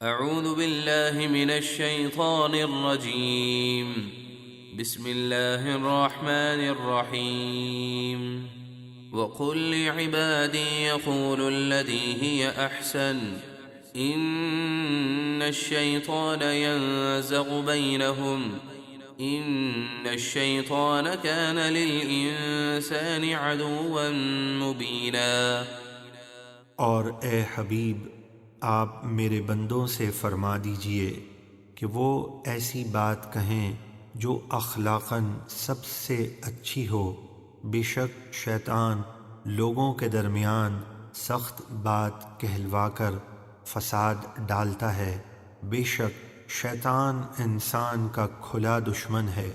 اعوذ باللہ من الشیطان الرجیم بسم اللہ الرحمن الرحیم وقل لعبادی يقولوا التي هي احسن ان الشیطان ينزغ بینہم ان الشیطان كان للانسان عدوا مبینا۔ اور اے حبیب آپ میرے بندوں سے فرما دیجئے کہ وہ ایسی بات کہیں جو اخلاقاً سب سے اچھی ہو۔ بے شک شیطان لوگوں کے درمیان سخت بات کہلوا کر فساد ڈالتا ہے۔ بے شک شیطان انسان کا کھلا دشمن ہے۔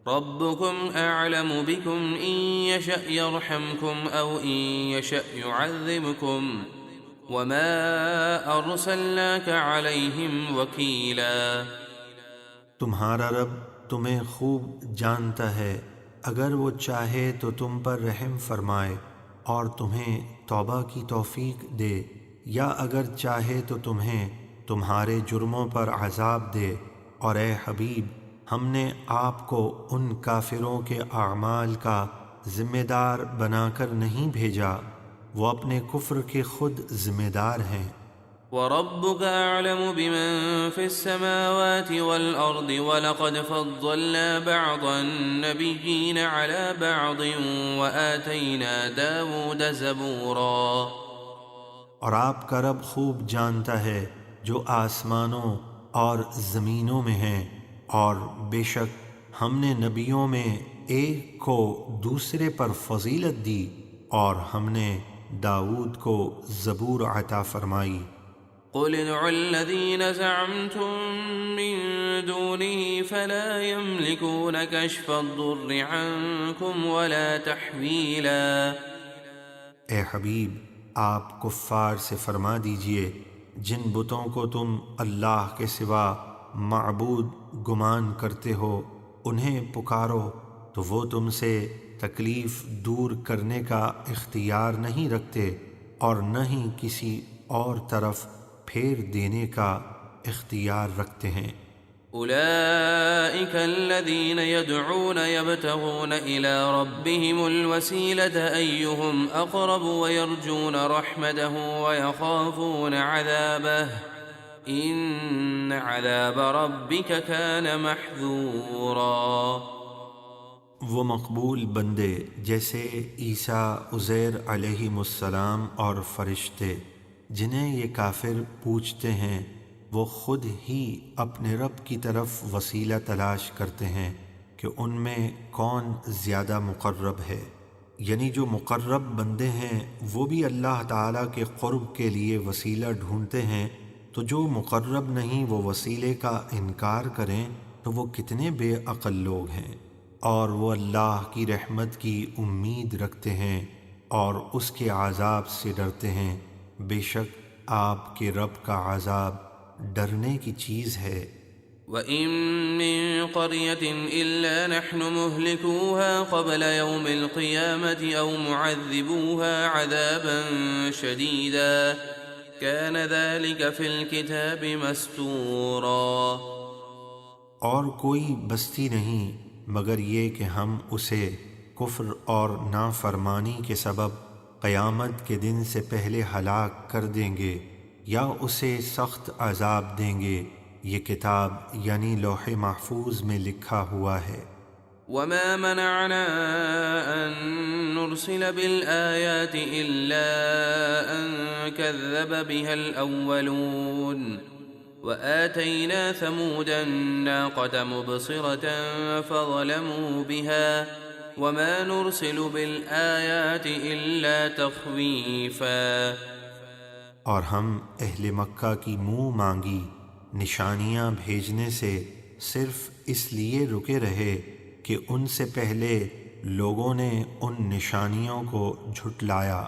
ربكم اعلم بكم ان يشأ يرحمكم او ان يشأ يعذبكم وما ارسلناك عليهم وكيلا۔ تمہارا رب تمہیں خوب جانتا ہے، اگر وہ چاہے تو تم پر رحم فرمائے اور تمہیں توبہ کی توفیق دے، یا اگر چاہے تو تمہیں تمہارے جرموں پر عذاب دے۔ اور اے حبیب ہم نے آپ کو ان کافروں کے اعمال کا ذمہ دار بنا کر نہیں بھیجا، وہ اپنے کفر کے خود ذمہ دار ہیں۔ وربك اعلم بمن في السماوات والارض ولقد فضلنا بعض النبيين على بعض وآتينا داود زبورا۔ اور آپ کا رب خوب جانتا ہے جو آسمانوں اور زمینوں میں ہیں، اور بے شک ہم نے نبیوں میں ایک کو دوسرے پر فضیلت دی، اور ہم نے داؤد کو زبور عطا فرمائی۔ قل ادعوا الذين زعمتم من دونه فلا يملكون كشف الضر عنكم ولا تحويلا۔ اے حبیب آپ کفار سے فرما دیجئے جن بتوں کو تم اللہ کے سوا معبود گمان کرتے ہو انہیں پکارو تو وہ تم سے تکلیف دور کرنے کا اختیار نہیں رکھتے، اور نہ ہی کسی اور طرف پھیر دینے کا اختیار رکھتے ہیں۔ اولئك الذين يدعون يبتغون الى ربهم الوسيلة ايهم اقرب ويرجون رحمته ويخافون عذابه ان عذاب ربك كان محذورا۔ وہ مقبول بندے جیسے عیسیٰ، عزیر علیہم السلام اور فرشتے جنہیں یہ کافر پوچھتے ہیں، وہ خود ہی اپنے رب کی طرف وسیلہ تلاش کرتے ہیں کہ ان میں کون زیادہ مقرب ہے، یعنی جو مقرب بندے ہیں وہ بھی اللہ تعالیٰ کے قرب کے لیے وسیلہ ڈھونڈتے ہیں، تو جو مقرب نہیں وہ وسیلے کا انکار کریں تو وہ کتنے بے عقل لوگ ہیں۔ اور وہ اللہ کی رحمت کی امید رکھتے ہیں اور اس کے عذاب سے ڈرتے ہیں، بے شک آپ کے رب کا عذاب ڈرنے کی چیز ہے۔ وَإِن مِّن قَرْيَةٍ إِلَّا نَحْنُ مُهْلِكُوهَا قَبْلَ يَوْمِ الْقِيَامَةِ أَوْ مُعَذِّبُوهَا عَذَابًا شَدِيدًا كَانَ ذَلِكَ فِي الْكِتَابِ مَسْطُورًا۔ اور کوئی بستی نہیں مگر یہ کہ ہم اسے کفر اور نافرمانی کے سبب قیامت کے دن سے پہلے ہلاک کر دیں گے، یا اسے سخت عذاب دیں گے، یہ کتاب یعنی لوح محفوظ میں لکھا ہوا ہے۔ وَمَا مَنَعْنَا أَن نُّرْسِلَ بِالْآيَاتِ إِلَّا أَن كَذَّبَ بِهَا الْأَوَّلُونَ وَآتَيْنَا ثَمُودَ النَّاقَةَ مُبْصِرَةً فَظَلَمُوا بِهَا وَمَا نُرْسِلُ بِالْآيَاتِ إِلَّا تَخْوِيفًا۔ اور ہم اہل مکہ کی منہ مانگی نشانیاں بھیجنے سے صرف اس لیے رکے رہے کہ ان سے پہلے لوگوں نے ان نشانیوں کو جھٹلایا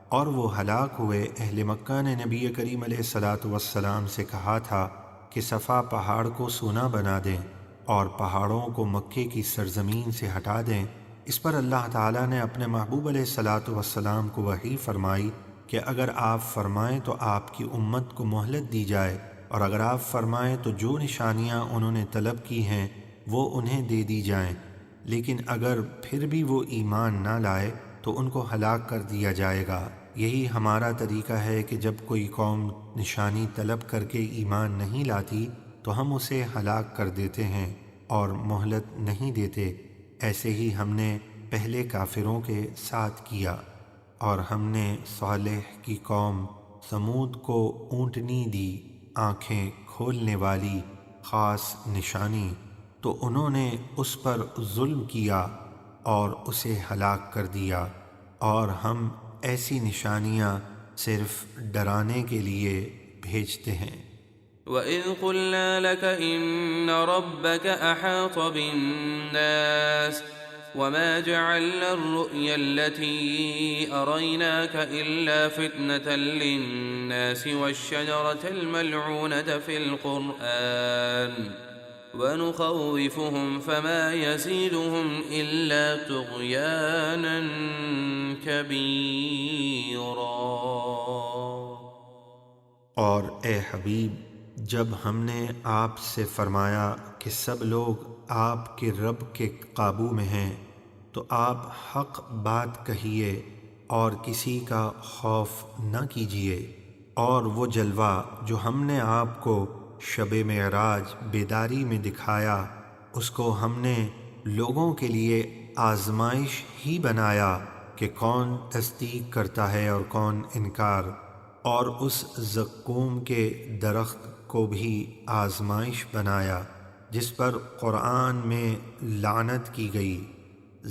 اور وہ ہلاک ہوئے۔ اہل مکہ نے نبی کریم علیہ السلام سے کہا تھا کہ صفا پہاڑ کو سونا بنا دیں اور پہاڑوں کو مکے کی سرزمین سے ہٹا دیں۔ اس پر اللہ تعالیٰ نے اپنے محبوب علیہ السلام کو وحی فرمائی کہ اگر آپ فرمائیں تو آپ کی امت کو مہلت دی جائے اور اگر آپ فرمائیں تو جو نشانیاں انہوں نے طلب کی ہیں وہ انہیں دے دی جائیں، لیکن اگر پھر بھی وہ ایمان نہ لائے تو ان کو ہلاک کر دیا جائے گا۔ یہی ہمارا طریقہ ہے کہ جب کوئی قوم نشانی طلب کر کے ایمان نہیں لاتی تو ہم اسے ہلاک کر دیتے ہیں اور مہلت نہیں دیتے۔ ایسے ہی ہم نے پہلے کافروں کے ساتھ کیا۔ اور ہم نے صالح کی قوم سمود کو اونٹنی دی، آنکھیں کھولنے والی خاص نشانی، تو انہوں نے اس پر ظلم کیا اور اسے ہلاک کر دیا۔ اور ہم ایسی نشانیاں صرف ڈرانے کے لیے بھیجتے ہیں۔ وَإِذْ قُلْنَا لَكَ إِنَّ رَبَّكَ أَحَاطَ بِالنَّاسِ وَمَا جَعَلْنَا الرُّؤْيَا الَّتِي أَرَيْنَاكَ إِلَّا فِتْنَةً لِلنَّاسِ وَالشَّجَرَةَ الْمَلْعُونَةَ فِي الْقُرْآنِ وَنُخَوِّفُهُمْ فَمَا يَزِيدُهُمْ إِلَّا طُغْيَانًا كَبِيرًا۔ اور اے حبیب، جب ہم نے آپ سے فرمایا کہ سب لوگ آپ کے رب کے قابو میں ہیں تو آپ حق بات کہیے اور کسی کا خوف نہ کیجیے، اور وہ جلوہ جو ہم نے آپ کو شب معراج بیداری میں دکھایا اس کو ہم نے لوگوں کے لیے آزمائش ہی بنایا کہ کون تصدیق کرتا ہے اور کون انکار، اور اس زقوم کے درخت کو بھی آزمائش بنایا جس پر قرآن میں لعنت کی گئی۔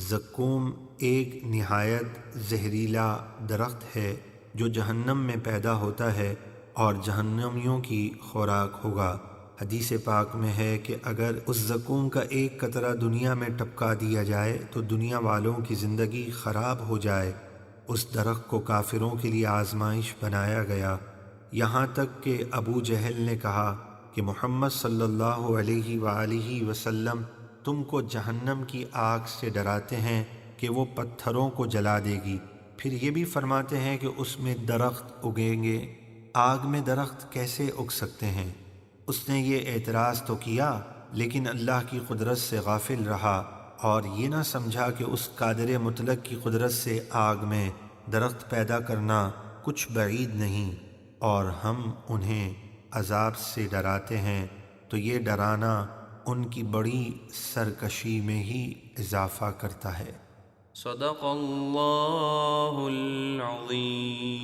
زقوم ایک نہایت زہریلا درخت ہے جو جہنم میں پیدا ہوتا ہے اور جہنمیوں کی خوراک ہوگا۔ حدیث پاک میں ہے کہ اگر اس زقوم کا ایک قطرہ دنیا میں ٹپکا دیا جائے تو دنیا والوں کی زندگی خراب ہو جائے۔ اس درخت کو کافروں کے لیے آزمائش بنایا گیا، یہاں تک کہ ابو جہل نے کہا کہ محمد صلی اللہ علیہ وآلہ وسلم تم کو جہنم کی آگ سے ڈراتے ہیں کہ وہ پتھروں کو جلا دے گی، پھر یہ بھی فرماتے ہیں کہ اس میں درخت اگیں گے۔ آگ میں درخت کیسے اگ سکتے ہیں؟ اس نے یہ اعتراض تو کیا لیکن اللہ کی قدرت سے غافل رہا اور یہ نہ سمجھا کہ اس قادر مطلق کی قدرت سے آگ میں درخت پیدا کرنا کچھ بعید نہیں، اور ہم انہیں عذاب سے ڈراتے ہیں تو یہ ڈرانا ان کی بڑی سرکشی میں ہی اضافہ کرتا ہے۔ صدق اللہ العظیم۔